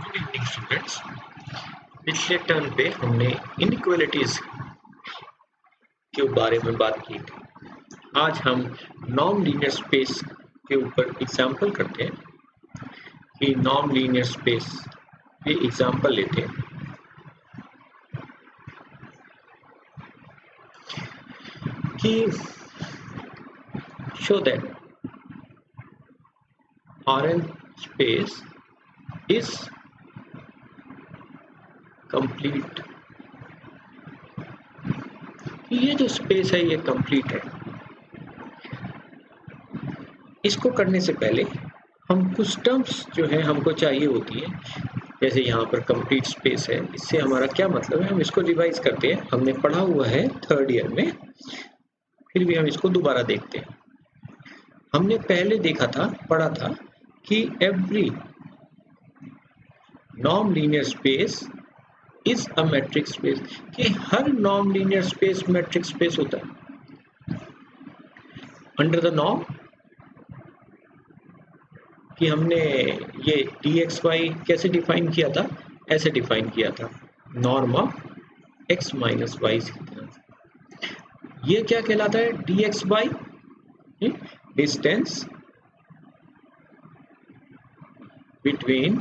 Good evening students. पिछले term पे हमने इनइक्वालिटीज के बारे में बात की थी। आज हम नॉन लीनियर स्पेस के ऊपर एग्जांपल करते हैं कि नॉन लीनियर स्पेस के एग्जांपल लेते हैं कि show that Rn space is complete। ये जो स्पेस है ये कंप्लीट है। इसको करने से पहले हम कुछ टर्म्स जो है हमको चाहिए होती है, जैसे यहाँ पर कंप्लीट स्पेस है, इससे हमारा क्या मतलब है, हम इसको रिवाइज करते हैं। हमने पढ़ा हुआ है थर्ड ईयर में, फिर भी हम इसको दोबारा देखते हैं। हमने पहले पढ़ा था कि एवरी नॉन linear space is a metric space, कि हर नॉन लीनियर स्पेस मैट्रिक स्पेस होता है। अंडर द नॉर्म कि हमने ये dxy कैसे डिफाइन किया था, ऐसे डिफाइन किया था, norm of x minus y की तरह। ये क्या कहलाता है, dxy distance between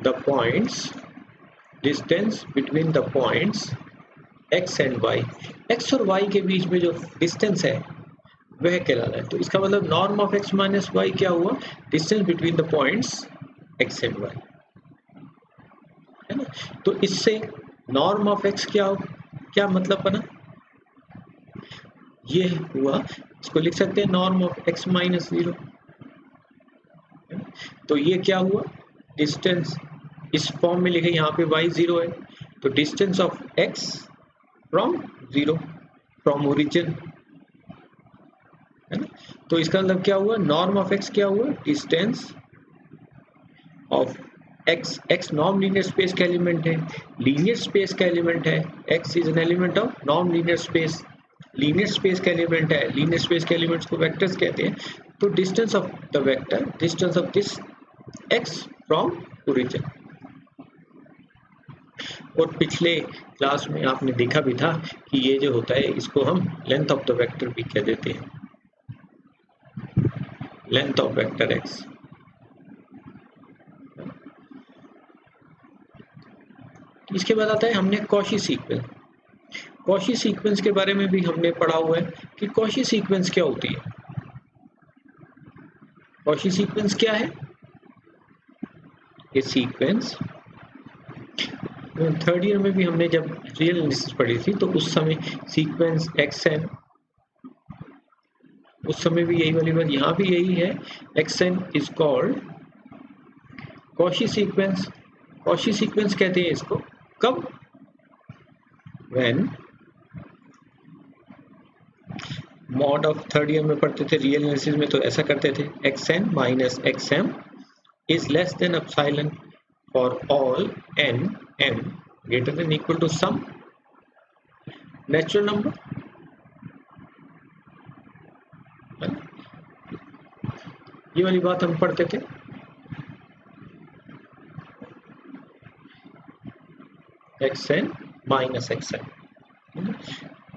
the points, distance between the points x and y, x और y के बीच में जो डिस्टेंस है वह कहलाता है। तो इसका मतलब norm of x minus y क्या हुआ, distance between the points x and y, है ना। तो इससे नॉर्म ऑफ x क्या मतलब बना, ये हुआ, इसको लिख सकते हैं नॉर्म ऑफ x माइनस 0। तो ये क्या हुआ, डिस्टेंस इस फॉर्म में लिखे, यहाँ पे y 0 है, तो distance of x from 0, from origin, है ना। तो इसका मतलब क्या हुआ, नॉर्म ऑफ x क्या हुआ, distance of x non linear space का एलिमेंट है, लीनियर स्पेस का एलिमेंट है, x is an element of non linear space, linear space का एलिमेंट है, लीनियर स्पेस के एलिमेंट्स को वेक्टर्स कहते हैं। तो distance of the vector, distance of this x from origin. और पिछले क्लास में आपने देखा भी था कि ये जो होता है इसको हम लेंथ ऑफ द वेक्टर भी कह देते हैं, लेंथ ऑफ वेक्टर x। इसके बाद आता है हमने कॉची सीक्वेंस। कॉची सीक्वेंस के बारे में भी हमने पढ़ा हुआ है कि कॉची सीक्वेंस क्या होती है। कॉची सीक्वेंस क्या है, ये सीक्वेंस थर्ड ईयर में भी हमने जब रियल एनालिसिस पढ़ी थी तो उस समय सीक्वेंस xn, उस समय भी यही वाली बात, यहाँ भी यही है, xn is called Cauchy sequence. Cauchy sequence कहते हैं इसको कब, when mod of third year में पढ़ते थे, रियल एनालिसिस में तो ऐसा करते थे, xn minus xm is less than epsilon for all n m greater than equal to some natural number। ये वाली बात हम पढ़ते थे। xn minus xm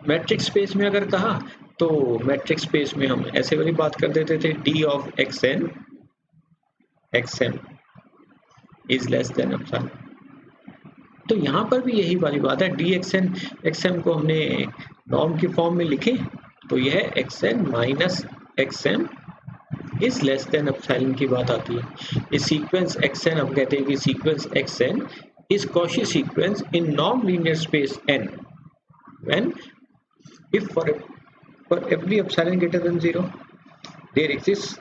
matric space में अगर कहा तो मैट्रिक स्पेस में हम ऐसे वाली बात कर देते थे, d of xn xm is less than epsilon. तो यहाँ पर भी यही वाली बात है, dxn xm को हमने नॉर्म की फॉर्म में लिखे तो यह xn minus xm is less than epsilon की बात आती है। इस सीक्वेंस xn हम कहते हैं कि sequence xn is Cauchy sequence in non linear space n when if for every epsilon greater than 0 there exists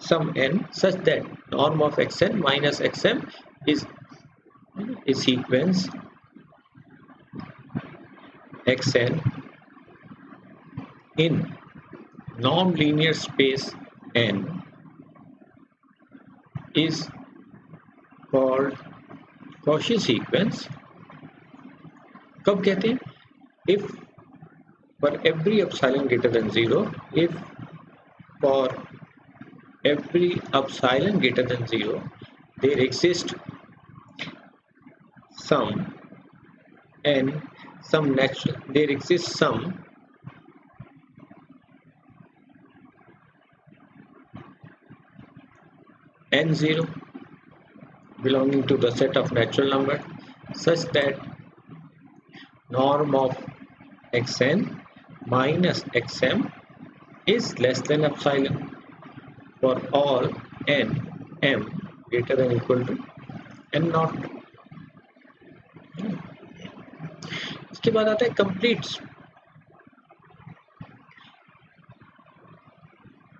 some n such that norm of xn minus xm is a sequence xn in non-linear space n is called Cauchy sequence। कब कहते हैं, if for every epsilon greater than 0, if for every epsilon greater than 0 there exists some n some natural there exists some n0 belonging to the set of natural number such that norm of xn minus xm is less than epsilon for all n m greater than equal to n naught. इसके बाद आता है complete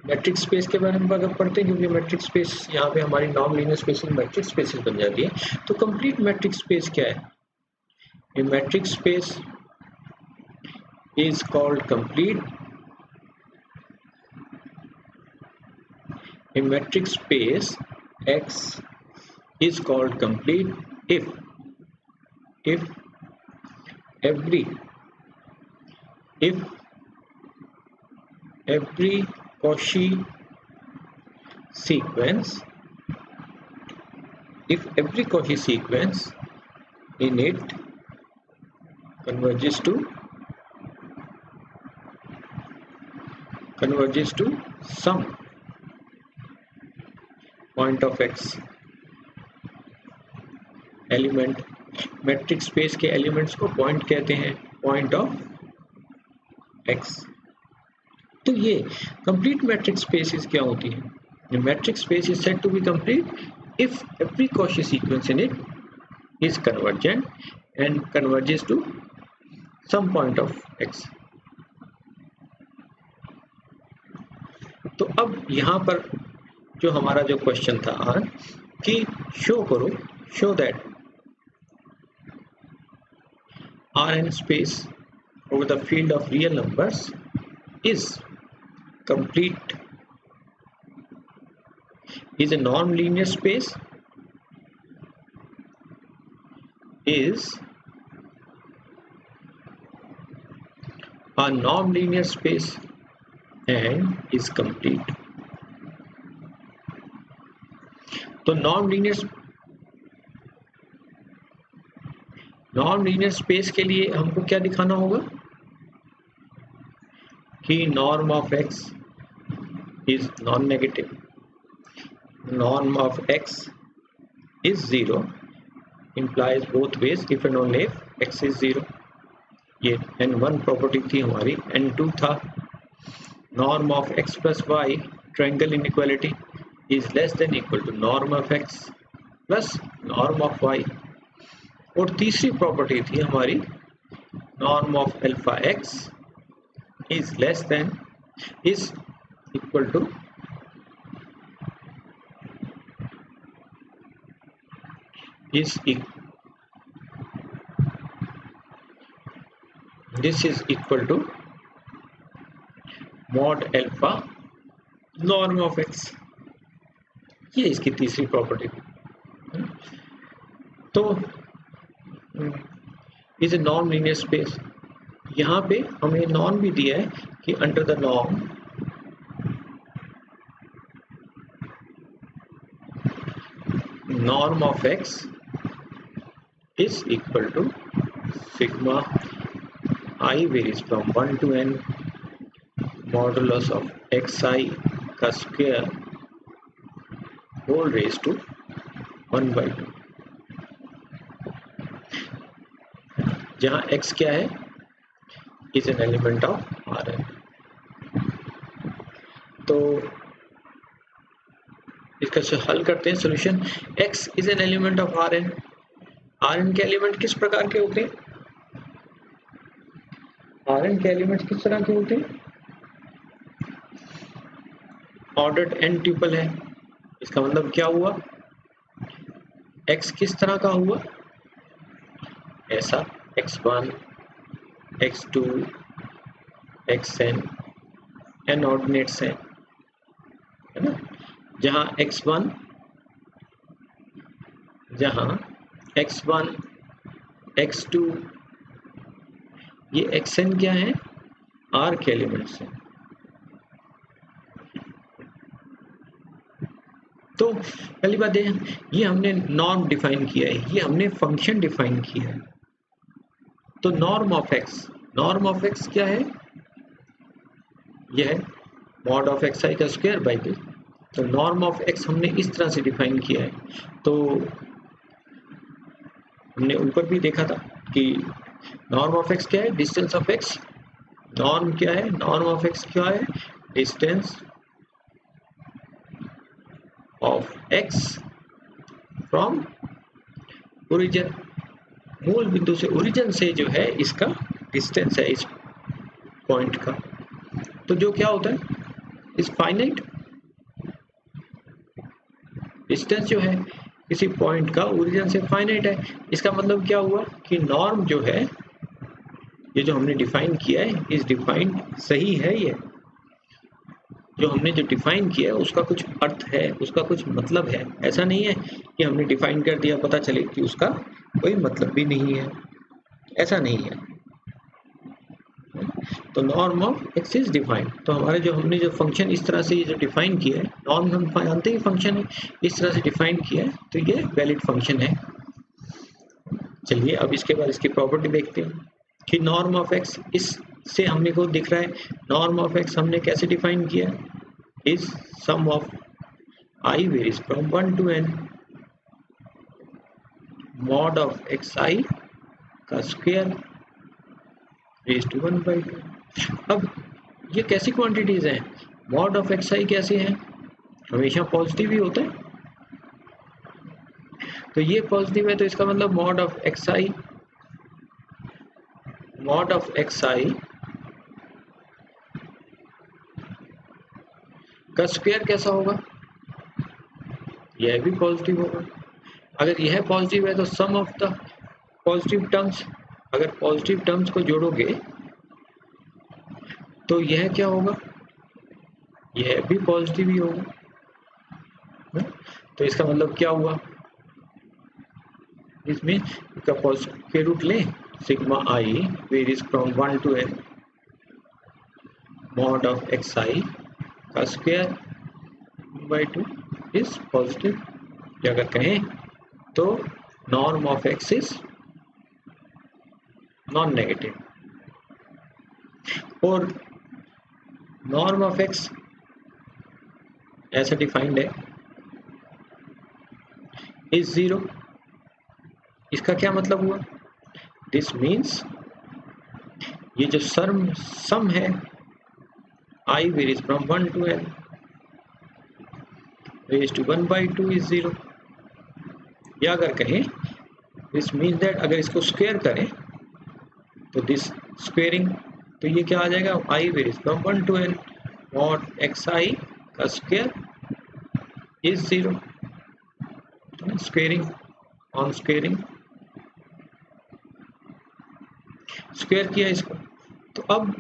matric space के बारे में अगर पढ़ते हैं, क्योंकि मैट्रिक स्पेस यहाँ पे हमारी non linear spaces metric spaces बन जाती है। तो कंप्लीट मैट्रिक स्पेस क्या है? ये matric space is called complete a metric space X is called complete if every Cauchy sequence in it converges to some point of X element. Matric space के elements को point कहते हैं, point of X। तो ये complete matric spaces क्या होती है? The metric space is said to be complete if every Cauchy sequence in it is convergent and converges to some point of X। तो अब यहाँ पर जो हमारा जो क्वेश्चन था आज कि show that Rn space over the field of real numbers is complete, is a non-linear space, is a non-linear space and is complete। तो नॉन लीनियर स्पेस के लिए हमको क्या दिखाना होगा कि norm of x is non negative, norm of x is 0 implies both ways if and only if x is 0। ये n1 property थी हमारी। n2 था norm of x plus y triangle inequality is less than equal to norm of x plus norm of y। और तीसरी property थी हमारी norm of alpha x is less than is equal to this is equal to mod alpha norm of x। ये इसकी तीसरी property थी। तो is a non linear space. यहाँ पे हमें नॉन भी दिया है कि under the norm of x is equal to sigma i varies from 1 to n modulus of x i का स्क्वायर whole raised to 1/2, जहां x क्या है? is an element of Rn। तो इसका हल करते हैं solution. x is an element of Rn। Rn के एलिमेंट किस प्रकार के होते हैं? Rn के एलिमेंट किस तरह के होते हैं? ऑर्डर्ड n ट्यूपल है। इसका मतलब क्या हुआ? x किस तरह का हुआ? ऐसा x1 x2 xn n ordinates हैं, है ना? जहां x1 x2 ये xn क्या है? r के एलिमेंट्स हैं। तो पहली बात है, ये हमने नॉर्म डिफाइन किया है, ये हमने फंक्शन डिफाइन किया है। तो नॉर्म ऑफ एक्स क्या है? यह है मॉड ऑफ एक्स आई का स्क्वायर बाई बी। तो नॉर्म ऑफ एक्स हमने इस तरह से डिफाइन किया है। तो हमने ऊपर भी देखा था कि नॉर्म ऑफ एक्स क्या है? Distance of x. नॉर्म क्या है? नॉर्म ऑफ एक्स क्या है? Distance of x from origin, मूल बिंदु से, ओरिजिन से जो है इसका डिस्टेंस है इस पॉइंट का। तो जो क्या होता है, इस फाइनाइट डिस्टेंस जो है किसी पॉइंट का ओरिजिन से फाइनाइट है। इसका मतलब क्या हुआ कि नॉर्म जो है, ये जो हमने डिफाइन किया है, इस डिफाइंड सही है। ये जो हमने जो डिफाइन किया है उसका कुछ अर्थ है, उसका कुछ मतलब है। ऐसा नहीं है कि हमने डिफाइन कर दिया पता चले कि उसका कोई मतलब भी नहीं है, ऐसा नहीं है। तो norm of x is defined. तो हमारे जो हमने जो फंक्शन इस तरह से ये जो डिफाइन किया है, नॉर्म हम जानते ही फंक्शन है, इस तरह से डिफाइन किया है, तो ये वैलिड फंक्शन है। चलिए अब इसके बाद इसकी प्रॉपर्टी देखते हैं कि नॉर्म ऑफ एक्स, इससे हमने को दिख रहा है नॉर्म ऑफ एक्स हमने कैसे डिफाइन किया, is sum of i varies from 1 to n mod of x i का स्क्वायर रेज़ टू 1/2। अब ये कैसी क्वांटिटीज हैं? मॉड ऑफ एक्स आई कैसे हैं? हमेशा पॉजिटिव ही होता है। तो ये पॉजिटिव है, तो इसका मतलब मॉड ऑफ एक्स आई का स्क्वायर कैसा होगा? यह भी पॉजिटिव होगा। अगर यह पॉजिटिव है तो सम ऑफ द पॉजिटिव टर्म्स, अगर पॉजिटिव टर्म्स को जोड़ोगे तो यह क्या होगा? यह भी पॉजिटिव ही होगा। तो इसका मतलब क्या हुआ? इसमें इसका पॉजिटिव के रूट लें, sigma i varies from 1 to n mod of x i का स्क्वायर बाई 2 इज पॉजिटिव। अगर कहें तो norm of x is non negative, और नॉर्म ऑफ एक्स ऐसा डिफाइंड है इज 0। इसका क्या मतलब हुआ? दिस मीन्स ये जो सम है i varies from 1 to n raise to 1/2 is 0। या अगर कहें दिस मीन्स दैट अगर इसको स्क्वायर करें तो दिस स्क्वेयरिंग, तो ये क्या आ जाएगा? I varies from 1 to n mod x i का square is 0। Squaring on squaring, square किया इसको। तो अब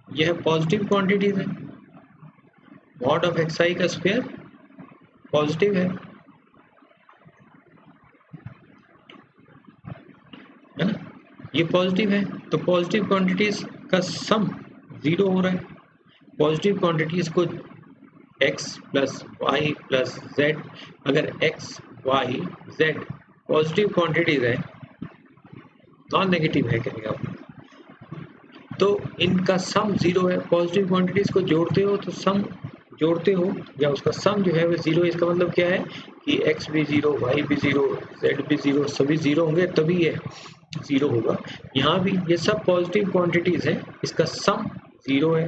यह पॉजिटिव क्वांटिटीज है, मॉड ऑफ एक्स आई का स्क्वायर पॉजिटिव है ना? ये पॉजिटिव है, तो पॉजिटिव क्वांटिटीज का सम 0 हो रहा है। पॉजिटिव क्वांटिटीज को x plus y plus z, अगर x y z positive quantities है, नॉन नेगेटिव है कहेंगे आप, तो इनका सम 0 है। पॉजिटिव क्वांटिटीज को जोड़ते हो तो सम जोड़ते हो या उसका सम जो है वो 0 है। इसका मतलब क्या है कि x भी 0, y भी 0, z भी 0, सभी 0 होंगे तभी ये 0 होगा। यहाँ भी ये सब पॉजिटिव क्वांटिटीज है, इसका सम 0 है।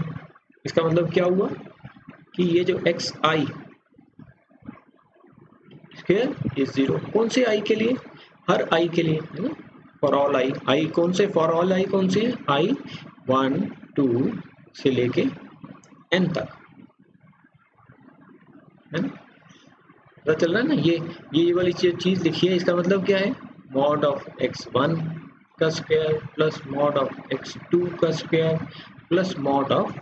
इसका मतलब क्या हुआ कि ये जो एक्स आई स्क्वायर इज 0। कौन से आई के लिए? हर आई के लिए, है ना? For all I. आई कौन से? फॉर ऑल आई कौन से है? आई 1 2 से लेके n तक, है ना? पता चल रहा है ना? ये वाली चीज लिखी है। इसका मतलब क्या है? मॉड ऑफ x1 का square plus mod of x2 का square plus mod of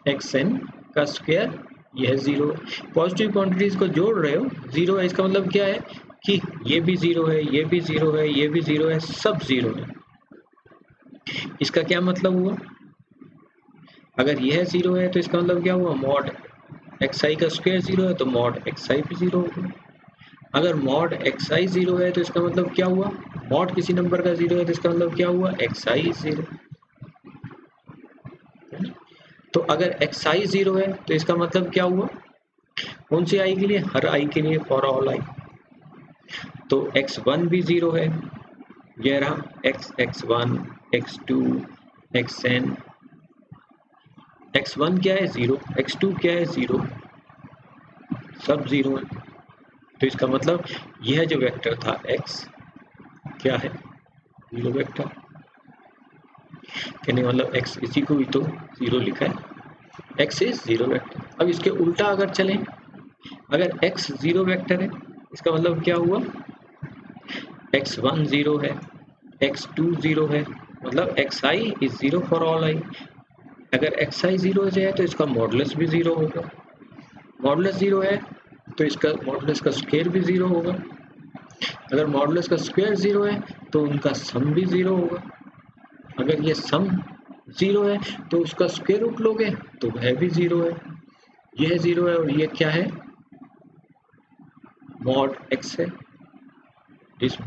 xn का स्क्वायर, यह 0 है। पॉजिटिव क्वांटिटीज को जोड़ रहे हो, 0 है। इसका मतलब क्या है कि ये भी 0 है, ये भी 0 है, ये भी 0 है, सब 0 है। इसका क्या मतलब हुआ? अगर यह 0 है तो इसका मतलब क्या हुआ? मॉड xi का स्क्वायर 0 है तो मॉड xi भी 0 होगा। अगर मॉड xi 0 है तो इसका मतलब क्या हुआ, मॉड किसी नंबर का 0 है तो इसका मतलब क्या हुआ, xi 0। तो अगर xi 0 है तो इसका मतलब क्या हुआ, कौन सी आई के लिए, हर आई के लिए, फॉर ऑल आई। तो x1 भी 0 है, ये रहा x1 x2 xn। x1 क्या है 0, x2 क्या है 0, सब 0 है। तो इसका मतलब यह जो वेक्टर था x क्या है, 0 वेक्टर। कहने मतलब x इसी को भी तो 0 लिखा है, x इज 0 वेक्टर। अब इसके उल्टा अगर चलें, अगर x 0 वेक्टर है इसका मतलब क्या हुआ, x1 0 है, x2 0 है, मतलब xi is 0 for all I. अगर xi 0 है तो इसका मॉडुलस भी 0 होगा, मॉडुलस 0 है तो इसका मॉडुलस का स्क्वायर भी 0 होगा। अगर मॉडुलस का स्क्वायर 0 है तो उनका सम भी 0 होगा। अगर ये सम 0 है तो उसका स्क्वायर रूट लोगे तो वह भी 0 है। यह 0 है और ये क्या है, मॉड x है। दिस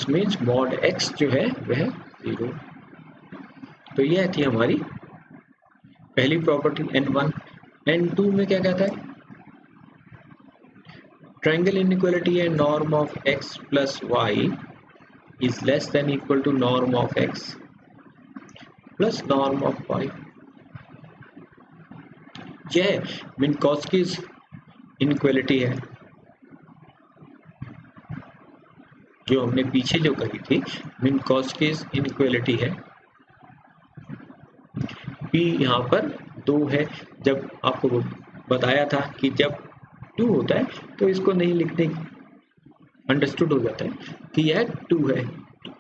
मीन्स मॉड x जो है वह 0। तो यह थी हमारी पहली प्रॉपर्टी n1। n2 में क्या कहता है, ट्रायंगल इनइक्वालिटी है norm of x plus y is less than equal to norm of x plus norm of y। यह मिन्कोस्कीज इनइक्वालिटी है जो हमने पीछे जो कही थी, मिन्कोस्कीज इनइक्वालिटी है। p यहाँ पर 2 है, जब आपको बताया था कि जब 2 होता है तो इसको नहीं लिखने, अंडरस्टूड हो जाता है कि यह 2 है,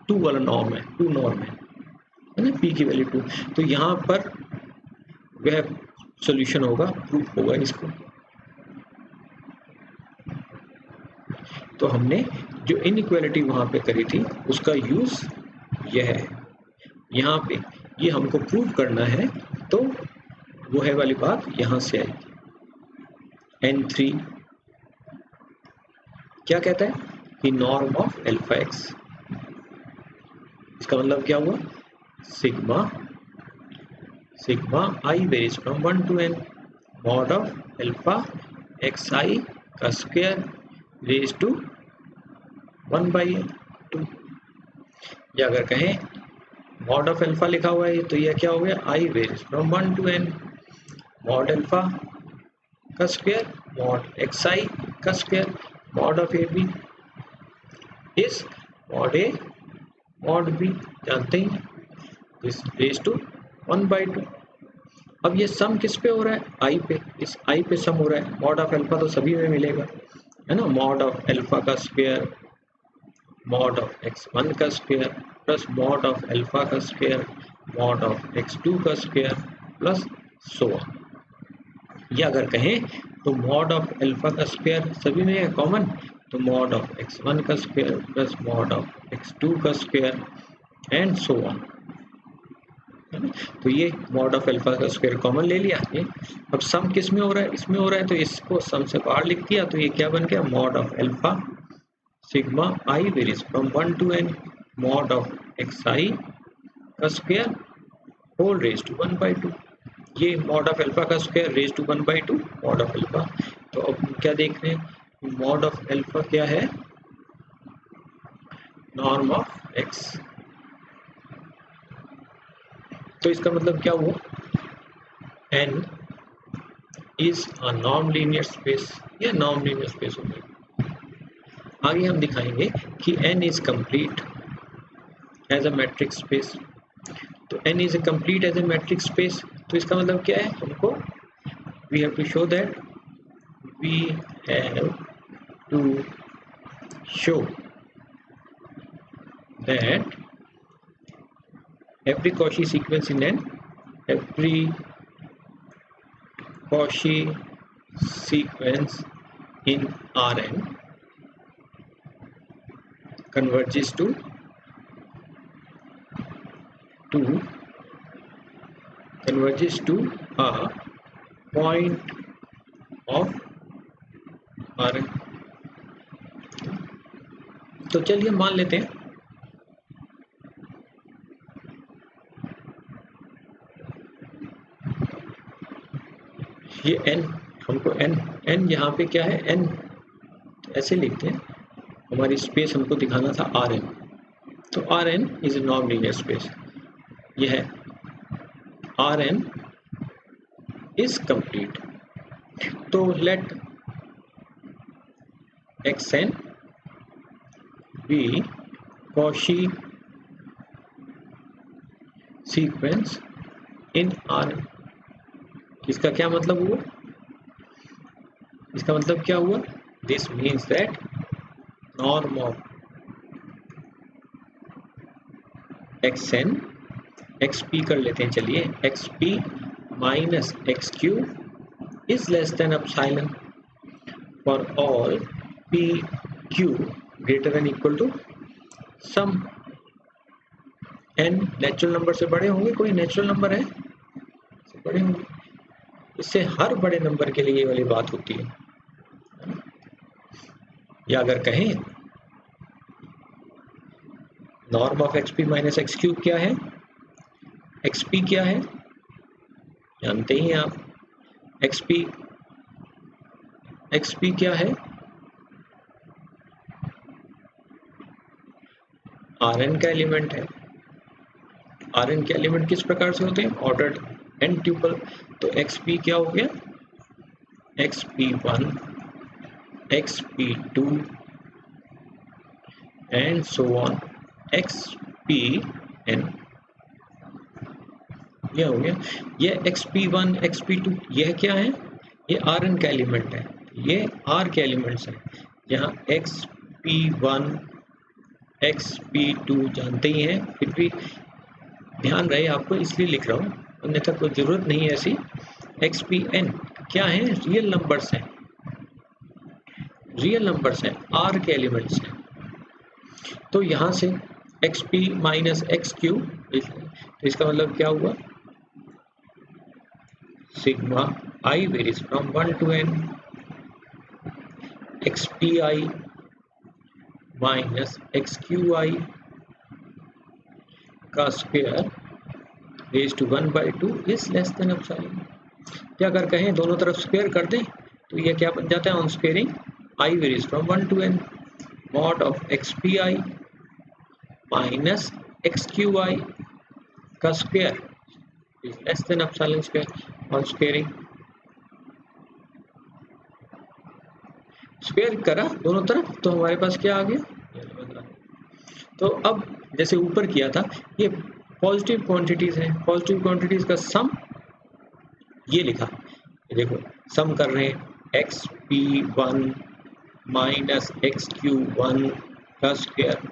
2 वाला नॉर्म है, 2 नॉर्म है ना, p की वैल्यू 2। तो यहाँ पर वह सॉल्यूशन होगा, प्रूफ होगा इसको। तो हमने जो इनइक्वालिटी वहां पे करी थी उसका यूज यह है, यहाँ पे ये हमको प्रूव करना है। तो वो है वाली बात यहाँ से आएगी। n3 क्या कहता है कि नॉर्म ऑफ अल्फा एक्स, इसका मतलब क्या हुआ, sigma i varies from 1 to n mod of alpha x i का स्क्वायर रेज टू 1/2। या अगर कहें मॉड ऑफ अल्फा लिखा हुआ है तो यह क्या हो गया, i varies from 1 to n mod alpha का स्क्वायर मॉड एक्स आई का square mod of a b is mod a mod b, जानते ही दिस रेज टू 1/2। अब ये सम किस पे हो रहा है, आई पे, इस आई पे सम हो रहा है। मॉड ऑफ अल्फा तो सभी में मिलेगा है ना, मॉड ऑफ अल्फा का स्क्वायर मॉड ऑफ x1 का square plus mod of alpha का स्क्वायर मॉड ऑफ x2 का स्क्वायर प्लस सो ऑन। या अगर कहें तो मॉड ऑफ अल्फा का स्क्वायर सभी में है कॉमन, तो मॉड ऑफ x1 का square plus mod of x2 का स्क्वायर एंड सो ऑन। तो ये मॉड ऑफ अल्फा का स्क्वायर कॉमन ले लिया ये। अब सम किस में हो रहा है, इसमें हो रहा है, तो इसको सम से बाहर लिख दिया तो ये क्या बन गया, mod of alpha sigma i varies from 1 to n mod of x i का स्क्वायर होल रेज टू 1/2। ये मॉड ऑफ अल्फा का square raise to 1/2 mod of alpha. तो अब क्या देख रहे हैं, मॉड ऑफ अल्फा क्या है, नॉर्म ऑफ एक्स। तो इसका मतलब क्या हुआ, n is a non linear space, या नॉन लीनियर स्पेस हो गया। आगे हम दिखाएंगे कि n is complete as a metric space. तो n is a complete as a metric space, तो इसका मतलब क्या है, हमको we have to show that we have to show that every Cauchy sequence in n, every Cauchy sequence in Rn converges to converges to a point of Rn। तो चलिए मान लेते हैं ये n, हमको n यहाँ पे क्या है, n ऐसे लिखते हैं, हमारी स्पेस हमको दिखाना था Rn, तो Rn is a non linear space. यह है Rn इज कंप्लीट। तो let xn be Cauchy sequence in Rn। इसका क्या मतलब हुआ, इसका मतलब क्या हुआ, this means that norm of xn, xp कर लेते हैं, चलिए xp minus xq is less than epsilon for all pq greater than equal to sum n natural number से बड़े होंगे, कोई नेचुरल नंबर है से बड़े होंगे, इससे हर बड़े नंबर के लिए ये वाली बात होती है। या अगर कहें norm of xp minus x cube क्या है, xp क्या है जानते ही हैं आप, xp क्या है, Rn का एलिमेंट है। Rn के एलिमेंट किस प्रकार से होते हैं, ऑर्डर्ड n ट्यूपल। तो xp क्या हो गया, xp1 xp2 and so on xpn, यह हो गया। ये xp1 xp2 यह क्या है, ये Rn का एलिमेंट है, ये R के एलिमेंट्स हैं। यहाँ xp1 xp2 जानते ही हैं, फिर भी ध्यान रहे आपको इसलिए लिख रहा हूँ, अन्यथा कोई जरूरत नहीं है ऐसी। xpn क्या है, रियल नंबर्स हैं, रियल नंबर्स हैं, R के एलिमेंट्स हैं। तो यहाँ से xp माइनस xq, तो इसका मतलब क्या हुआ, sigma I varies from 1 to n xpi minus xqi का square raise to 1/2 is less than epsilon. क्या अगर कहें दोनों तरफ स्क्वायर कर दें तो ये क्या बन जाता है, on squaring I varies from 1 to n mod of xpi minus xqi का square is less than epsilon square on squaring. Square करा दोनों तरफ तो हमारे पास क्या आ गया। तो अब जैसे ऊपर किया था, ये पॉजिटिव क्वांटिटीज हैं, पॉजिटिव क्वांटिटीज का सम ये लिखा, ये देखो सम कर रहे हैं xp1 माइनस xq1 का square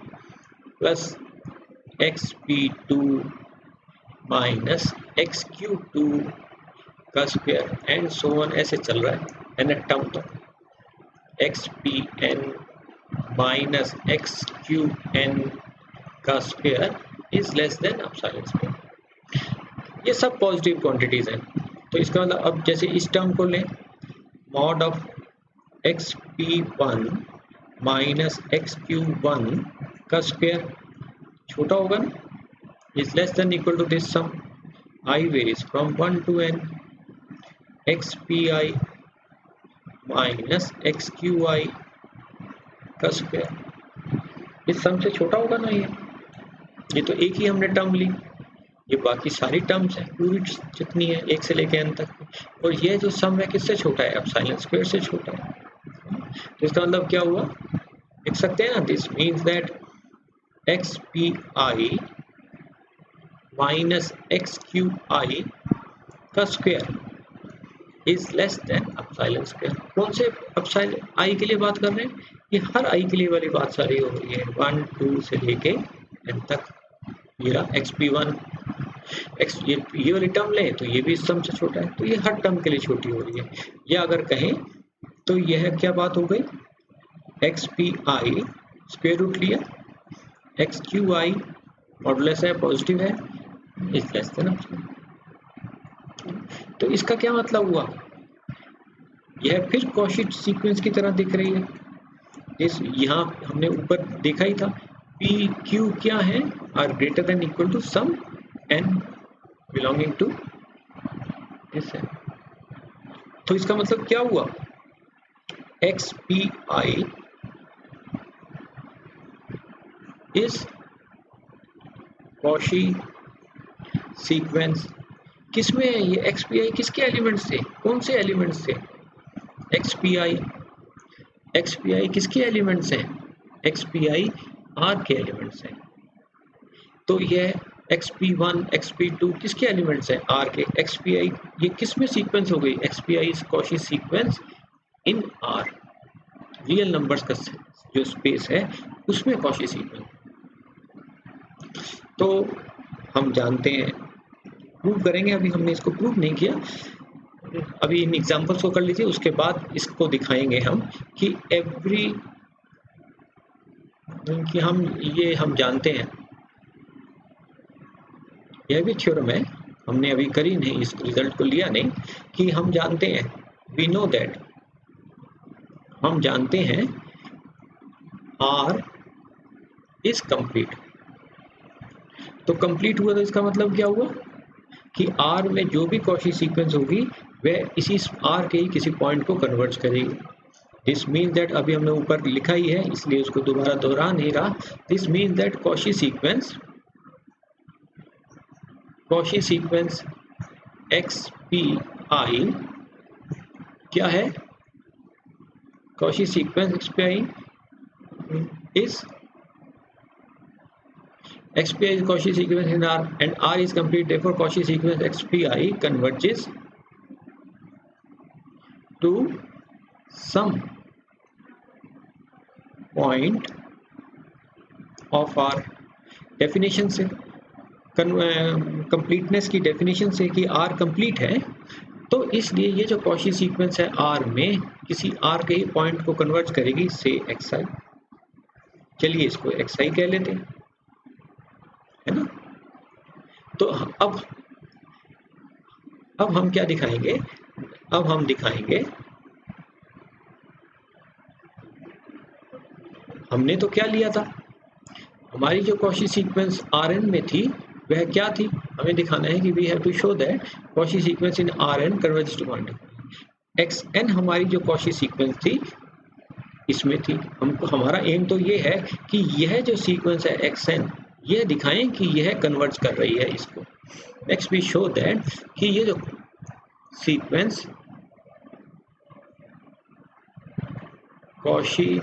plus xp2 minus xq2 का स्क्वायर एंड सो ऑन, ऐसे चल रहा है एन टर्म। तो xpn माइनस xqn का square is less than epsilon square. ये सब पॉजिटिव क्वांटिटीज हैं। तो इसका मतलब अब जैसे इस टर्म को लें, mod of xp1 minus xq1 का स्क्वायर छोटा होगा ना, is less than equal to this sum I varies from 1 to n xpi minus xqi का स्क्वायर, इस सम से छोटा होगा ना। ये तो एक ही हमने टर्म ली, ये बाकी सारी टर्म्स हैं पूरी जितनी है 1 से लेकर n तक, और ये जो सम है किससे छोटा है, एप्सिलॉन स्क्वायर से छोटा है। तो इसका मतलब क्या हुआ, लिख सकते हैं ना, this means that xpi minus xqi का square is less than epsilon square. कौन से एप्सिलॉन I के लिए बात कर रहे हैं, ये हर I के लिए वाली बात सारी हो रही है, 1 2 से लेके n तक। ये xp1 ये वाली टर्म लें तो ये भी इस सम से छोटा है, तो ये हर टर्म के लिए छोटी हो रही है। या अगर कहें तो यह क्या बात हो गई, xpi स्क्वायर रूट लिया, xqi मॉडुलस है, पॉजिटिव है, इज लेस देन एप्सिलॉन। तो इसका क्या मतलब हुआ, यह फिर कॉची सीक्वेंस की तरह दिख रही है। इस यहाँ हमने ऊपर देखा ही था पी क्यू क्या है, are greater than equal to some n belonging to this है। तो इसका मतलब क्या हुआ, एक्स पी आई इस कॉची सीक्वेंस किसमें है, ये एक्स पी आई किसके एलिमेंट्स थे, कौन से एलिमेंट्स थे, एक्स पी आई किसके एलिमेंट्स हैं, एक्स पी आई आर के एलिमेंट्स हैं। तो यह xp1 xp2 किसके एलिमेंट्स हैं, आर के। xpi ये किस में सीक्वेंस हो गई, xpi is Cauchy sequence in are, real numbers का जो स्पेस है उसमें कॉची सीक्वेंस। तो हम जानते हैं, प्रूव करेंगे, अभी हमने इसको प्रूव नहीं किया, अभी इन एग्जांपल्स को कर लीजिए, उसके बाद इसको दिखाएंगे हम कि एवरी कि हम जानते हैं, यह भी थ्योरम है, हमने अभी करी नहीं, इस रिजल्ट को लिया नहीं, कि हम जानते हैं, वी नो दैट, हम जानते हैं आर इज कंप्लीट। तो कंप्लीट हुआ तो इसका मतलब क्या हुआ कि आर में जो भी कॉची सीक्वेंस होगी वह इसी आर के ही किसी पॉइंट को कन्वर्ट करेगी। दिस मीन दैट, अभी हमने ऊपर लिखा ही है इसलिए उसको दोबारा दोहरा नहीं रहा, this mean that Cauchy sequence x p आई क्या है, Cauchy sequence x p I is xpi is Cauchy sequence in R and R is complete, therefore Cauchy sequence xpi converges to some point of R। Definition से, completeness की definition से कि R complete है, तो इसलिए ये जो Cauchy sequence है R में किसी R के ही पॉइंट को कन्वर्ट करेगी से xi। चलिए इसको xi कह लेते हैं, है ना। तो अब हम क्या दिखाएंगे, अब हम दिखाएंगे, हमने तो क्या लिया था, हमारी जो कॉची सीक्वेंस Rn में थी वह क्या थी, हमें दिखाना है कि we have to show that Cauchy sequence in Rn converges to point xn। हमारी जो कॉची सीक्वेंस थी इसमें थी, हमको हमारा एम तो ये है कि यह जो सीक्वेंस है xn यह दिखाएं कि यह कन्वर्ज कर रही है इसको। नेक्स्ट वी शो दैट कि ये जो sequence Cauchy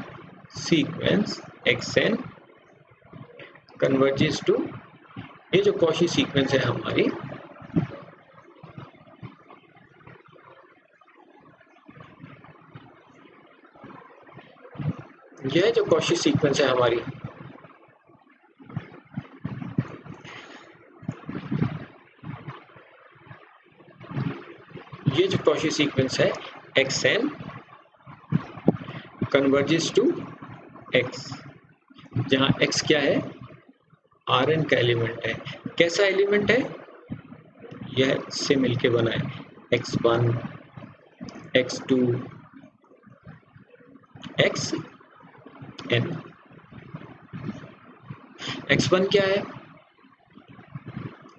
sequence xn converges to, ये जो कॉची सीक्वेंस है हमारी, यह जो कॉची सीक्वेंस है हमारी, ये जो कॉची सीक्वेंस है xn कन्वर्जेस टू x, जहां x क्या है, Rn का एलिमेंट है। कैसा एलिमेंट है, यह से मिलके बना है, x1 x2 xn। x1 क्या है,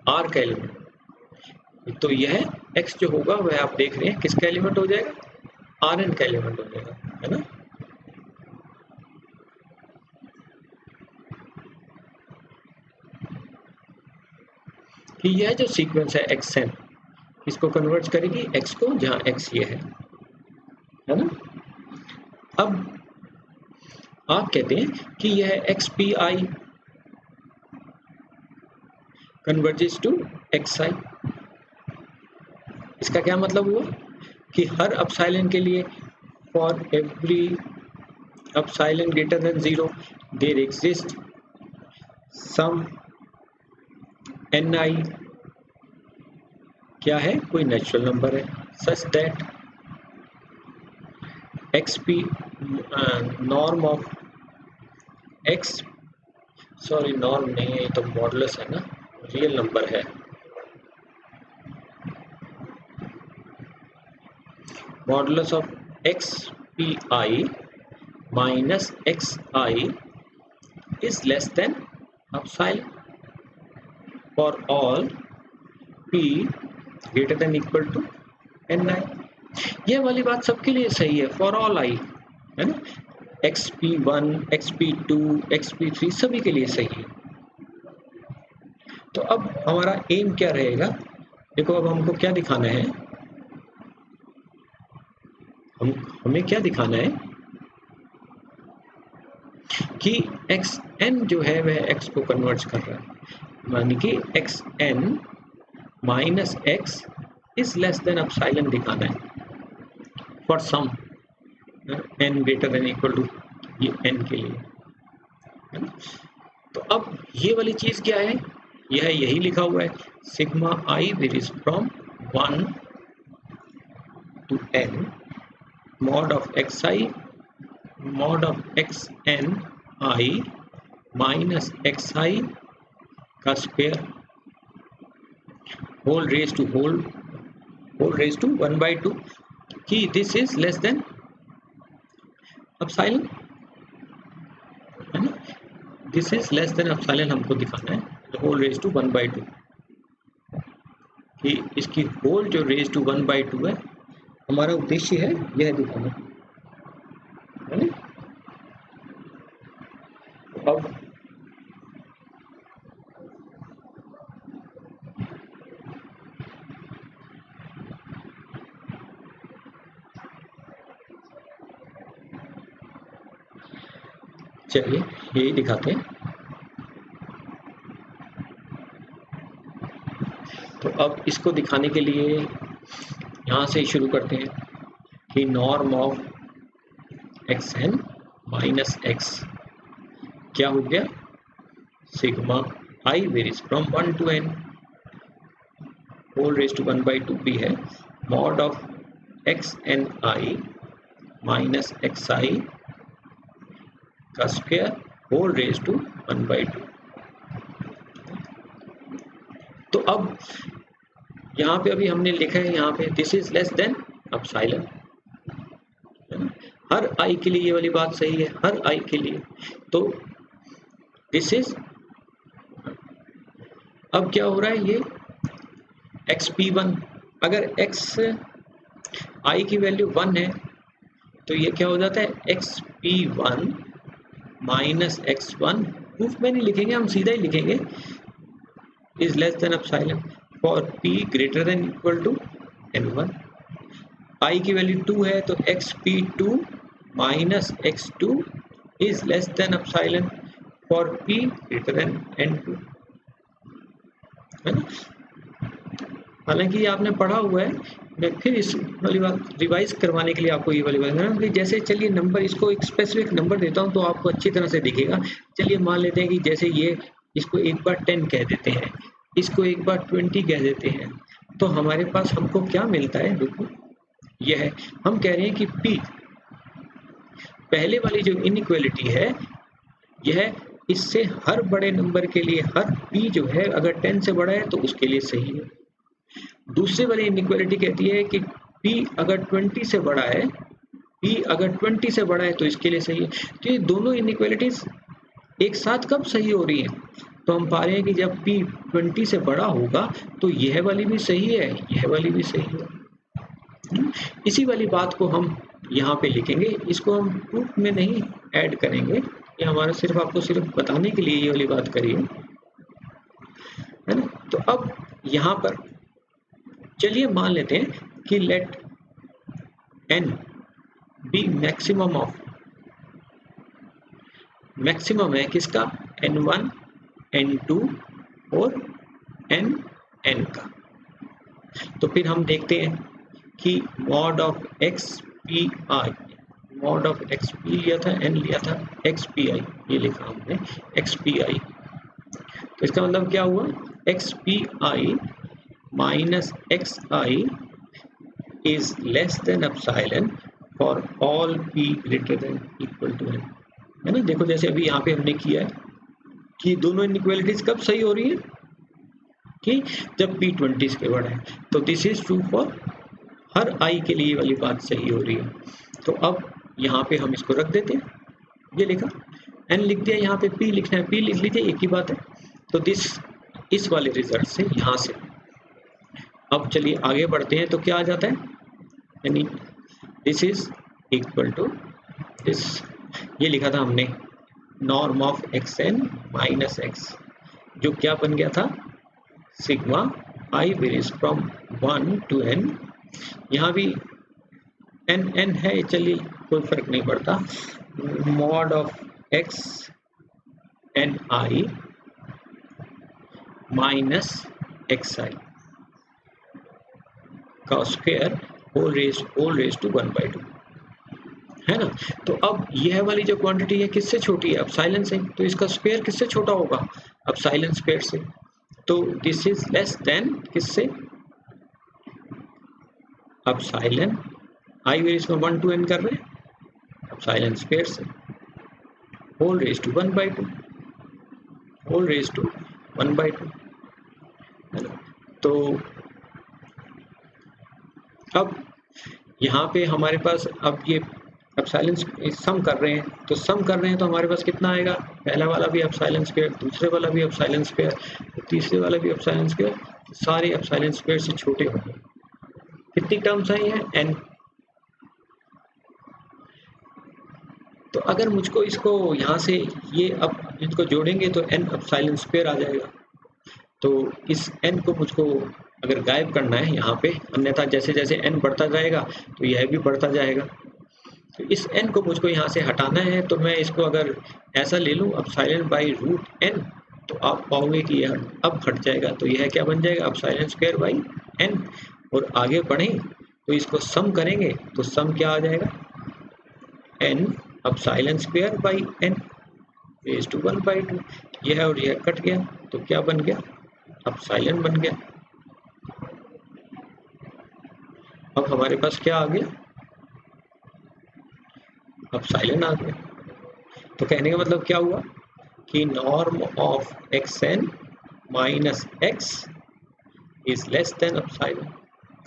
R का एलिमेंट, तो यह x जो होगा वह आप देख रहे हैं किसका एलिमेंट हो जाएगा, Rn का एलिमेंट हो जाएगा, है ना। कि यह जो सीक्वेंस है xn इसको कन्वर्ट करेगी x को, जहां x ये है ना। अब आप कहते हैं कि यह xpi कन्वर्जेस टू xi। इसका क्या मतलब हुआ कि हर अपसाइलन के लिए, for every epsilon greater than 0 there exist some ni, क्या है, कोई नेचुरल नंबर है, such that xp norm of x, sorry norm नहीं है, ये तो मॉडुलस है ना, रियल नंबर है, modulus of x p i minus x i is less than epsilon for all p greater than equal to n i. ये वाली बात सबके लिए सही है, फॉर ऑल आई, है ना, XP1, XP2, XP3 सभी के लिए सही है। तो अब हमारा एम क्या रहेगा? देखो अब हमको क्या दिखाना है, हमें क्या दिखाना है कि xn जो है वह x को कन्वर्ट कर रहा है, मानी कि xn minus x is less than epsilon दिखाना है for some n greater than equal to ये n के लिए, है ना। तो अब ये वाली चीज क्या है, यह यही लिखा हुआ है, sigma i varies from 1 to n mod of xi mod of xn I minus xi का स्क्वायर होल रेज टू 1/2 कि this is less than epsilon, है ना, this is less than epsilon हमको दिखाना है, होल रेज टू 1/2 कि इसकी whole जो रेज टू 1/2 है, हमारा उद्देश्य है यह दिखाना, है ना। अब चलिए यही दिखाते हैं। तो अब इसको दिखाने के लिए यहाँ से शुरू करते हैं कि norm of xn minus x क्या हो गया, sigma i varies from 1 to n whole raise to 1/2 भी है, mod of xn i minus xi का स्क्वायर होल रेज टू 1/2। तो अब यहाँ पे अभी हमने लिखा है, यहाँ पे this is less than epsilon, her i के लिए ये वाली बात सही है, हर i के लिए। तो दिस इज, अब क्या हो रहा है, ये xp1 अगर x i की वैल्यू 1 है तो ये क्या हो जाता है xp1 माइनस x1, प्रूफ में नहीं लिखेंगे, हम सीधा ही लिखेंगे is less than epsilon for p greater than equal to n1। i की वैल्यू 2 है तो xp2 minus x2 is less than epsilon for p greater than n2, है ना। हालांकि ये आपने पढ़ा हुआ है, मैं फिर इस वाली बात रिवाइज करवाने के लिए आपको ये वाली बात है कि जैसे, चलिए नंबर, इसको एक स्पेसिफिक नंबर देता हूँ तो आपको अच्छी तरह से दिखेगा। चलिए मान लेते हैं कि जैसे ये, इसको एक बार 10 कह देते हैं, इसको एक बार 20 कह देते हैं, तो हमारे पास हमको क्या मिलता है, देखो यह है, हम कह रहे हैं कि p पहले वाली जो इनइक्वालिटी है, यह इससे हर बड़े नंबर के लिए, हर p जो है अगर 10 से बड़ा है तो उसके लिए सही है। दूसरी वाली इनइक्वालिटी कहती है कि p अगर 20 से बड़ा है, p अगर 20 से बड़ा है तो इसके लिए सही है। तो ये दोनों इनइक्वालिटीज एक साथ कब सही हो रही हैं, तो हम पा रहे हैं कि जब p 20 से बड़ा होगा तो यह वाली भी सही है, यह वाली भी सही है। इसी वाली बात को हम यहाँ पे लिखेंगे, इसको हम प्रूफ में नहीं ऐड करेंगे, ये हमारा सिर्फ आपको सिर्फ बताने के लिए ये वाली बात करिए, है ना। तो अब यहाँ पर चलिए मान लेते हैं कि let n be maximum of, maximum है किसका, n1 n2 और n का। तो फिर हम देखते हैं कि mod of xpi, mod of xp लिया था, n लिया था, xpi ये लिखा हमने xpi, तो इसका मतलब क्या हुआ, xpi minus xi is less than epsilon for all p greater than equal to n, है ना। देखो जैसे अभी यहाँ पे हमने किया है कि दोनों इनइक्वालिटीज कब सही हो रही है, कि जब p 20 के बड़ा है, तो दिस इज ट्रू फॉर हर आई के लिए ये वाली बात सही हो रही है। तो अब यहाँ पे हम इसको रख देते हैं, ये लिखा, एन लिख दिया, यहाँ पे पी लिखना है, पी लिख लीजिए, एक ही बात है। तो इस वाले रिजल्ट से यहाँ से अब चलिए आगे बढ़ते हैं, तो क्या आ जाता है, यानी this is equal to this, ये लिखा था हमने norm of x n minus x, जो क्या बन गया था, sigma i varies from 1 to n। यहाँ भी n है, चलिए कोई फर्क नहीं पड़ता, mod of x n i minus x i का स्क्वायर होल रेज टू 1/2, है ना। तो अब यह वाली जो क्वांटिटी है किससे छोटी है, एप्सिलॉन से, तो इसका स्क्वायर किससे छोटा होगा, एप्सिलॉन स्क्वायर से। तो दिस इज लेस देन किससे, एप्सिलॉन आई वेरीज में 1 to n कर रहे हैं, एप्सिलॉन स्क्वायर से, whole raise to 1/2, whole raise to 1/2, है ना। तो अब यहाँ पे हमारे पास, अब ये एप्सिलॉन सम कर रहे हैं, तो सम कर रहे हैं तो हमारे पास कितना आएगा, पहला वाला भी एप्सिलॉन स्क्वायर, दूसरे वाला भी एप्सिलॉन स्क्वायर, तीसरे वाला भी एप्सिलॉन स्क्वायर, सारे एप्सिलॉन स्क्वायर से छोटे होंगे। कितनी टर्म्स आई हैं, n। तो अगर मुझको इसको यहाँ से ये अब इसको जोड़ेंगे तो n एप्सिलॉन स्क्वायर आ जाएगा। तो इस n को मुझको अगर गायब करना है यहाँ पे, अन्यथा जैसे जैसे n बढ़ता जाएगा तो यह भी बढ़ता जाएगा। तो इस n को मुझको यहाँ से हटाना है, तो मैं इसको अगर ऐसा ले लूँ एप्सिलॉन बाई रूट n, तो आप पाओगे कि यह अब हट जाएगा, तो यह क्या बन जाएगा, एप्सिलॉन स्क्वायर बाई n। और आगे बढ़ें तो इसको सम करेंगे, तो सम क्या आ जाएगा, n epsilon square by n raise to 1/2, यह और यह कट गया, तो क्या बन गया, एप्सिलॉन बन गया। अब हमारे पास क्या आ गया, एप्सिलॉन आ गया। तो कहने का मतलब क्या हुआ कि norm of x n minus x is less than epsilon,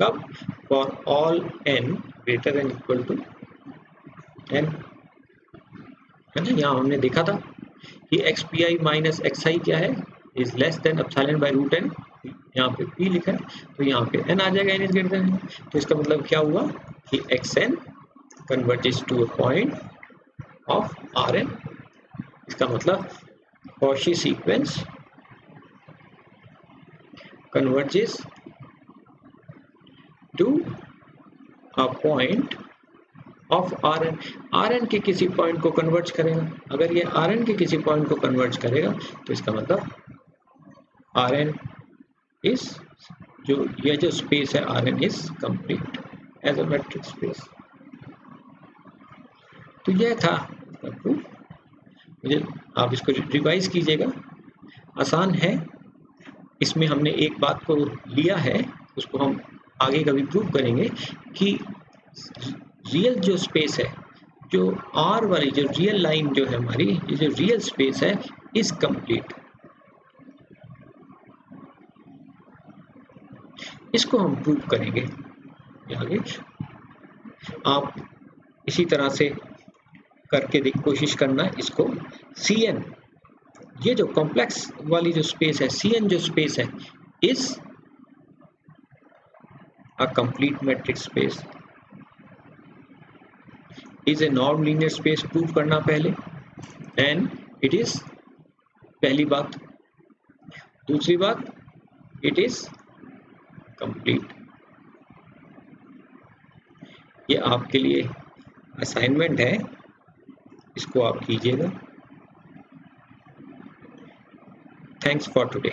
कब, for all n greater than equal to n, है ना। यहाँ हमने देखा था कि x p i minus x i क्या है, is less than epsilon by root n, यहाँ पे p लिखा है, तो यहाँ पे n आ जाएगा, n इज ग्रेटर देन। तो इसका मतलब क्या हुआ कि x n converges to a point of Rn, इसका मतलब Cauchy sequence converges to a point of Rn, Rn के किसी पॉइंट को कन्वर्ज करेगा। अगर ये Rn के किसी पॉइंट को कन्वर्ज करेगा तो इसका मतलब Rn इज, जो ये जो स्पेस है Rn is complete as a matrix space. तो यह था प्रूफ, मुझे आप इसको रिवाइज कीजिएगा, आसान है। इसमें हमने एक बात को लिया है, उसको हम आगे कभी प्रूव करेंगे कि रियल जो स्पेस है, जो आर वाली जो रियल लाइन जो है हमारी, ये जो रियल स्पेस है इज कंप्लीट। इसको हम प्रूव करेंगे आगे। आप इसी तरह से करके कोशिश करना इसको। Cn, ये जो कॉम्प्लेक्स वाली जो स्पेस है, Cn जो स्पेस है is a complete matrix space, is a norm linear space, prove करना पहले, एंड इट इज, पहली बात। दूसरी बात, इट इज कंप्लीट। ये आपके लिए असाइनमेंट है, इसको आप कीजिएगा। Thanks for today.